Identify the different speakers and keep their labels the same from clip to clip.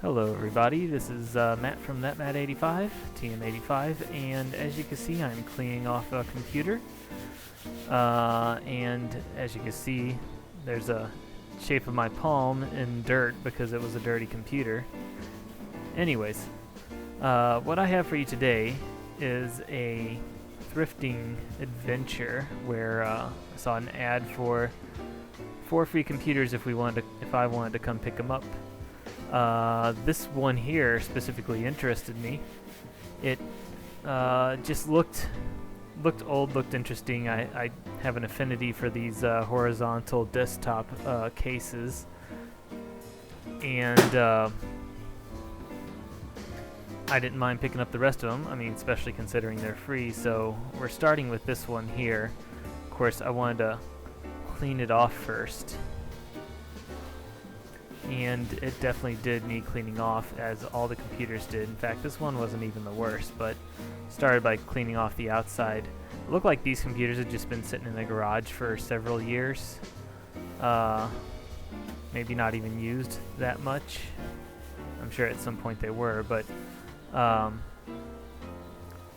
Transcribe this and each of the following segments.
Speaker 1: Hello everybody, this is Matt from ThatMatt85, TM85, and as you can see I'm cleaning off a computer, and as you can see there's a shape of my palm in dirt because it was a dirty computer. Anyways, what I have for you today is a thrifting adventure where I saw an ad for 4 free computers if I wanted to come pick them up. This one here specifically interested me. It just looked old, looked interesting. I have an affinity for these horizontal desktop cases, and I didn't mind picking up the rest of them. I mean, especially considering they're free. So we're starting with this one here. Of course, I wanted to clean it off first. And it definitely did need cleaning off, as all the computers did. In fact, this one wasn't even the worst, but started by cleaning off the outside. It looked like these computers had just been sitting in the garage for several years. Maybe not even used that much. I'm sure at some point they were, but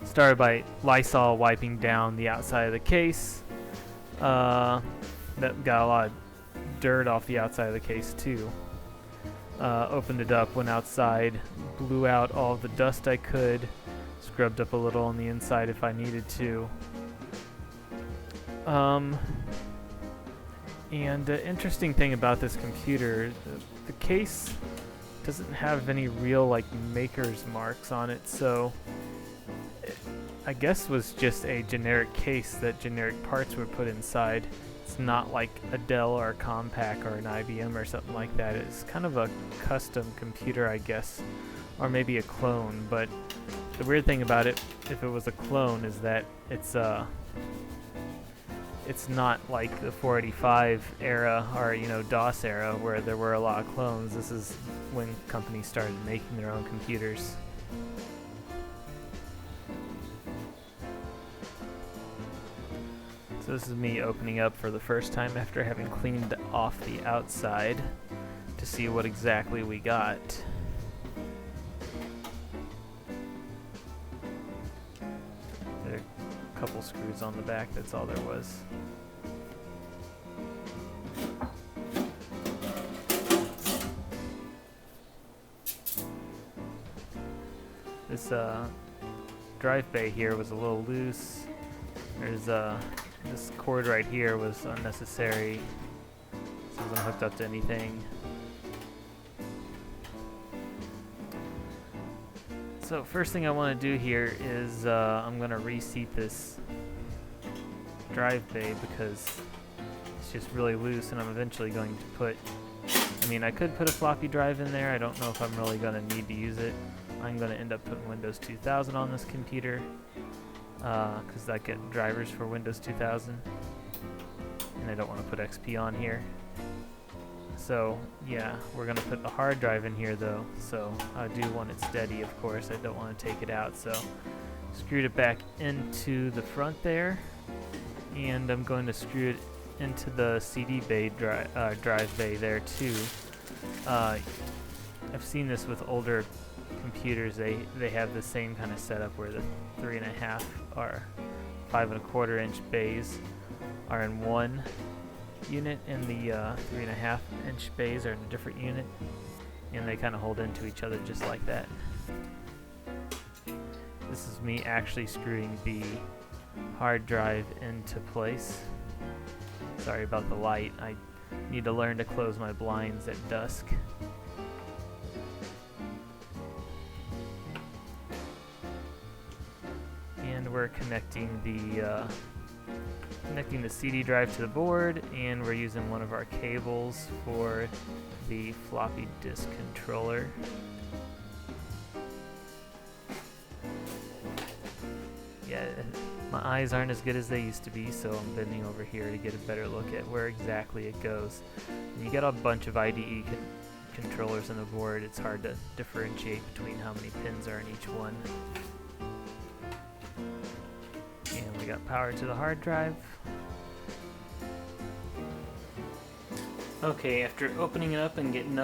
Speaker 1: started by Lysol wiping down the outside of the case. That got a lot of dirt off the outside of the case too. Opened it up, went outside, blew out all the dust I could, scrubbed up a little on the inside if I needed to. And the interesting thing about this computer, the case doesn't have any real maker's marks on it, so I guess was just a generic case that generic parts were put inside. It's not like a Dell or a Compaq or an IBM or something like that. It's kind of a custom computer, I guess, or maybe a clone. But the weird thing about it, if it was a clone, is that it's not like the 485 era or DOS era where there were a lot of clones. This is when companies started making their own computers. So this is me opening up for the first time after having cleaned off the outside to see what exactly we got. There are a couple screws on the back, that's all there was. This drive bay here was a little loose. There's this cord right here was unnecessary. This isn't hooked up to anything. So first thing I want to do here is I'm going to reseat this drive bay because it's just really loose, and I'm eventually going to put, I could put a floppy drive in there. I don't know if I'm really going to need to use it. I'm going to end up putting Windows 2000 on this computer, because I get drivers for Windows 2000, and I don't want to put XP on here. So yeah, we're going to put the hard drive in here though, so I do want it steady, of course. I don't want to take it out, so screwed it back into the front there, and I'm going to screw it into the CD bay drive bay there too. I've seen this with older computers. They have the same kind of setup where the 3.5 or 5.25 inch bays are in one unit, and the 3.5 inch bays are in a different unit, and they kind of hold into each other just like that. This is me actually screwing the hard drive into place. Sorry about the light. I need to learn to close my blinds at dusk. We're connecting the CD drive to the board, and we're using one of our cables for the floppy disk controller. Yeah, my eyes aren't as good as they used to be, so I'm bending over here to get a better look at where exactly it goes. When you get a bunch of IDE controllers on the board, it's hard to differentiate between how many pins are in each one. Got power to the hard drive. Okay, after opening it up and getting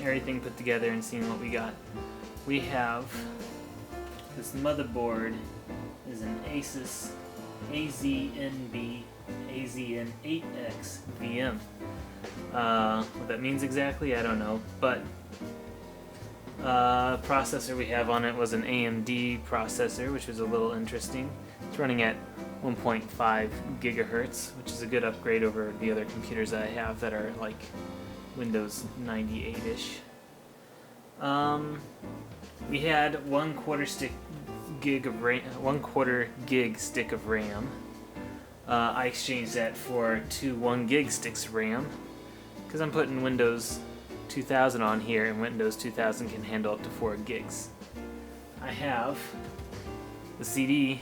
Speaker 1: everything put together and seeing what we got, we have this motherboard is an Asus AZNB AZN8X VM. What that means exactly, I don't know, but processor we have on it was an AMD processor, which was a little interesting. It's running at 1.5 gigahertz, which is a good upgrade over the other computers that I have that are like Windows 98-ish. We had 1/4 gig of RAM, 1/4 gig stick of RAM. I exchanged that for two 1 gig sticks of RAM because I'm putting Windows 2000 on here, and Windows 2000 can handle up to 4 gigs. I have the CD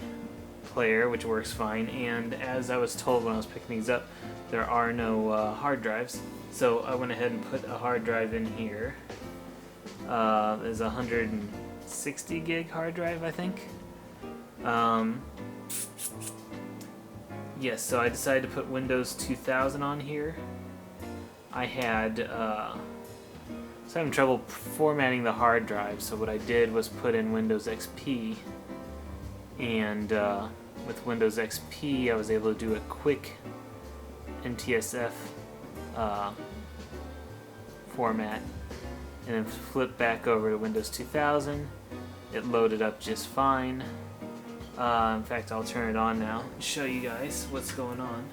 Speaker 1: player, which works fine, and as I was told when I was picking these up, there are no hard drives, so I went ahead and put a hard drive in here. There's a 160 gig hard drive, I think. Yes, so I decided to put Windows 2000 on here. I had was having trouble formatting the hard drive, so what I did was put in Windows XP, and with Windows XP I was able to do a quick NTSF format, and then flip back over to Windows 2000. It loaded up just fine. In fact, I'll turn it on now and show you guys what's going on.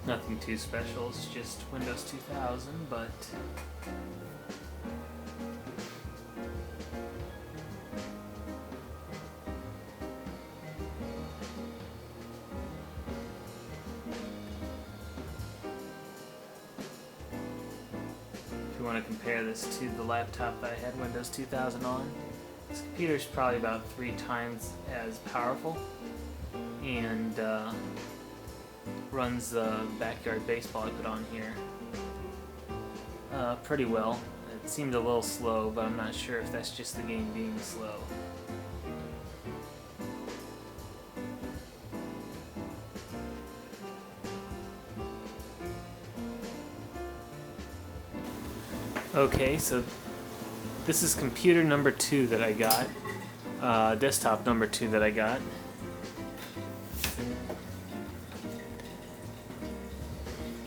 Speaker 1: Nothing too special, it's just Windows 2000, but if you want to compare this to the laptop that I had Windows 2000 on, this computer is probably about 3 times as powerful, and runs the backyard baseball I put on here pretty well. It seemed a little slow, but I'm not sure if that's just the game being slow. Okay, so this is computer number 2 that I got, desktop number 2 that I got.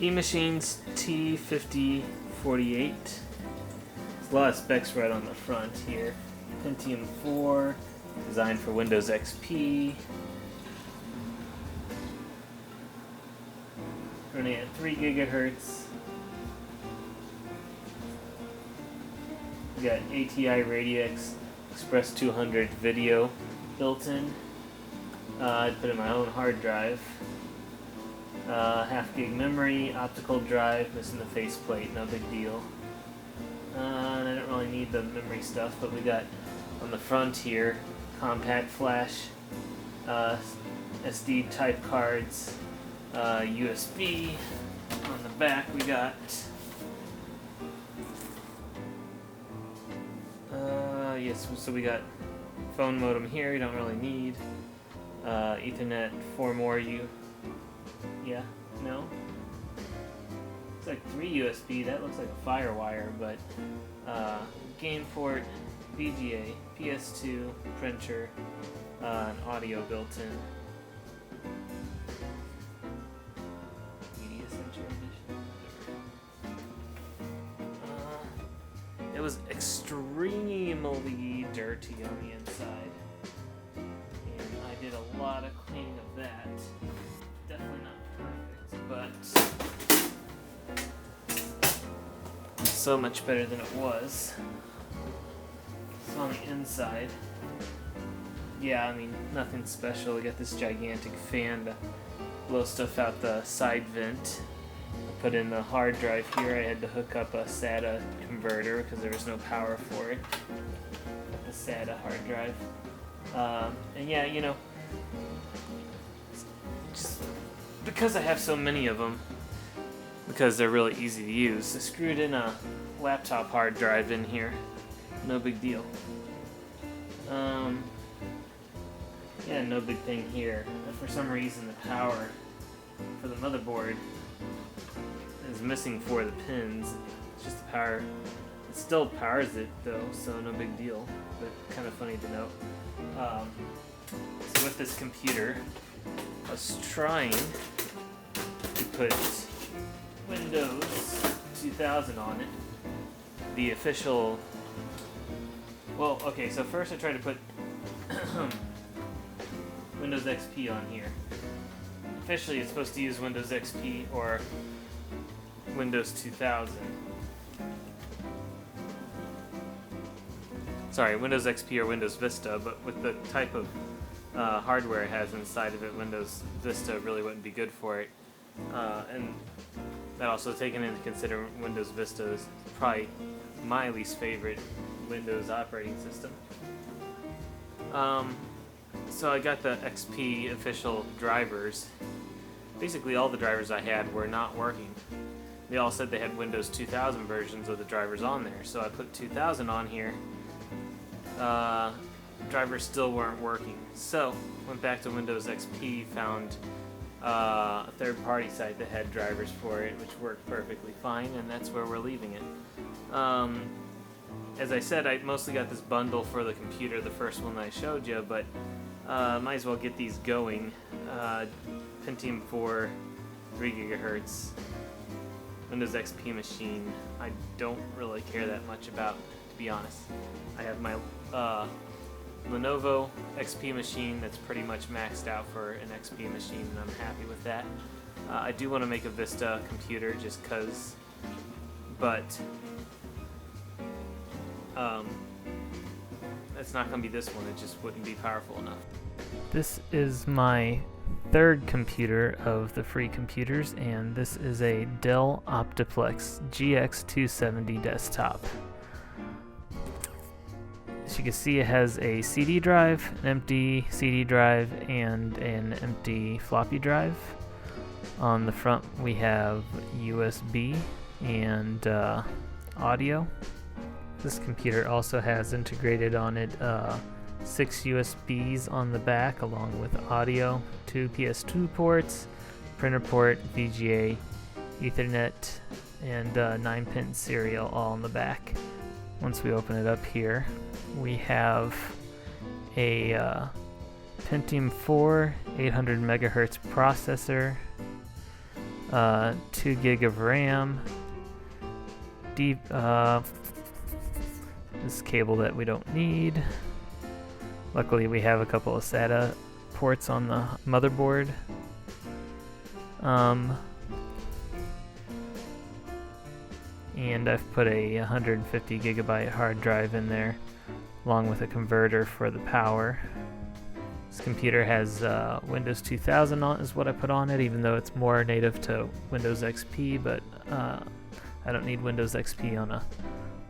Speaker 1: eMachines T5048. There's a lot of specs right on the front here. Pentium 4, designed for Windows XP. Running at 3 gigahertz. We got ATI Radix Express 200 video built in. I put in my own hard drive. Half gig memory, optical drive, missing the faceplate, no big deal. And I don't really need the memory stuff, but we got on the front here compact flash, SD type cards, USB. On the back we got yes, so we got phone modem here, you don't really need. Ethernet, 4 more yeah, no? It's like 3 USB, that looks like a FireWire, but game port, VGA, PS2, printer, and audio built in. Media Center edition. It was extremely dirty on the inside, and I did a lot of cleaning of that. Definitely not perfect, but so much better than it was. So on the inside, yeah, I mean, nothing special. We got this gigantic fan to blow stuff out the side vent. I put in the hard drive here. I had to hook up a SATA converter because there was no power for it. Got the SATA hard drive. And yeah, you know, Just because I have so many of them, because they're really easy to use, I screwed in a laptop hard drive in here. No big deal. Yeah, no big thing here. But for some reason, the power for the motherboard is missing 4 of the pins. It's just the power. It still powers it though, so no big deal. But kind of funny to note. So with this computer, I was trying to put Windows 2000 on it. The official. Well, okay. So first I tried to put Windows XP on here. Officially, it's supposed to use Windows XP or Windows 2000. Sorry, Windows XP or Windows Vista, but with the type of hardware it has inside of it, Windows Vista really wouldn't be good for it. And that also taken into consideration, Windows Vista is probably my least favorite Windows operating system. So I got the XP official drivers. Basically all the drivers I had were not working. They all said they had Windows 2000 versions of the drivers on there, so I put 2000 on here. Drivers still weren't working. So went back to Windows XP, found a third-party site that had drivers for it, which worked perfectly fine, and that's where we're leaving it. As I said, I mostly got this bundle for the computer, the first one that I showed you, but might as well get these going. Pentium 4, 3 gigahertz, Windows XP machine. I don't really care that much about, to be honest. I have my Lenovo XP machine that's pretty much maxed out for an XP machine, and I'm happy with that. I do want to make a Vista computer just because, but it's not going to be this one. It just wouldn't be powerful enough. This is my third computer of the free computers, and this is a Dell Optiplex GX270 desktop. As you can see, it has a CD drive, an empty CD drive, and an empty floppy drive. On the front we have USB and audio. This computer also has integrated on it 6 USBs on the back, along with audio, 2 PS2 ports, printer port, VGA, Ethernet, and 9-pin serial all on the back. Once we open it up here, we have a Pentium 4 800 megahertz processor, 2 gig of RAM, this cable that we don't need. Luckily we have a couple of SATA ports on the motherboard. And I've put a 150 gigabyte hard drive in there, along with a converter for the power. This computer has Windows 2000 on, is what I put on it, even though it's more native to Windows XP, but I don't need Windows XP on a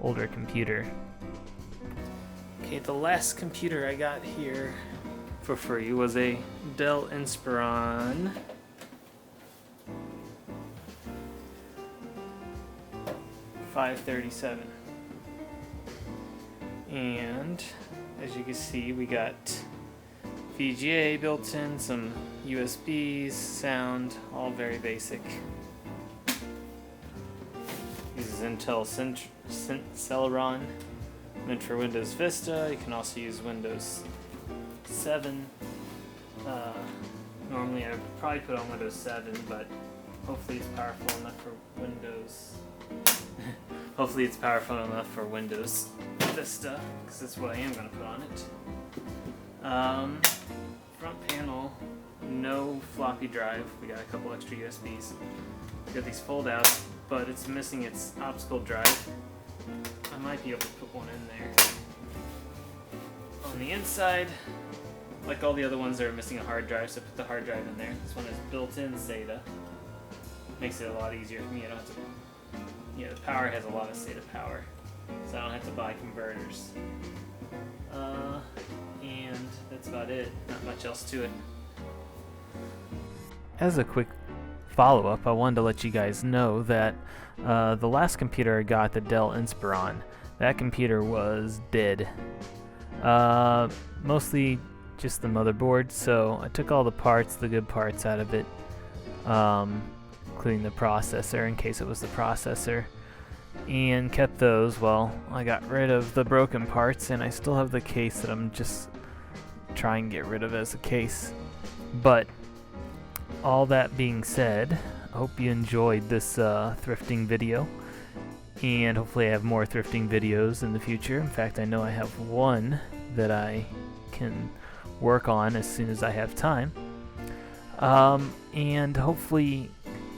Speaker 1: older computer. Okay, the last computer I got here for free was a Dell Inspiron 537. And as you can see, we got VGA built in, some USBs, sound, all very basic. Uses Intel Celeron, meant for Windows Vista. You can also use Windows 7. Normally I would probably put on Windows 7, but hopefully it's powerful enough for Windows. Hopefully it's powerful enough for Windows Vista, because that's what I am going to put on it. Front panel, no floppy drive. We got a couple extra USBs. We got these fold out, but it's missing its optical drive. I might be able to put one in there. On the inside, like all the other ones, they're missing a hard drive, so put the hard drive in there. This one has built-in SATA. Makes it a lot easier for me. I don't have to. Yeah, the power has a lot of SATA power, so I don't have to buy converters. And that's that's about it. Not much else to it. As a quick follow-up, I wanted to let you guys know that the last computer I got, the Dell Inspiron, that computer was dead. Mostly just the motherboard, so I took all the parts, the good parts out of it, including the processor in case it was the processor, and kept those. Well, I got rid of the broken parts, and I still have the case that I'm just trying to get rid of as a case. But all that being said, I hope you enjoyed this thrifting video, and hopefully I have more thrifting videos in the future. In fact, I know I have one that I can work on as soon as I have time. And hopefully,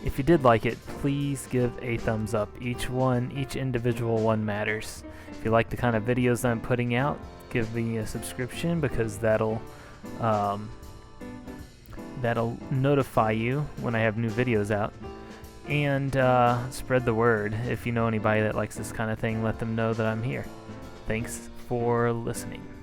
Speaker 1: if you did like it, please give a thumbs up. Each individual one matters. If you like the kind of videos I'm putting out, give me a subscription, because that'll notify you when I have new videos out. And spread the word. If you know anybody that likes this kind of thing, let them know that I'm here. Thanks for listening.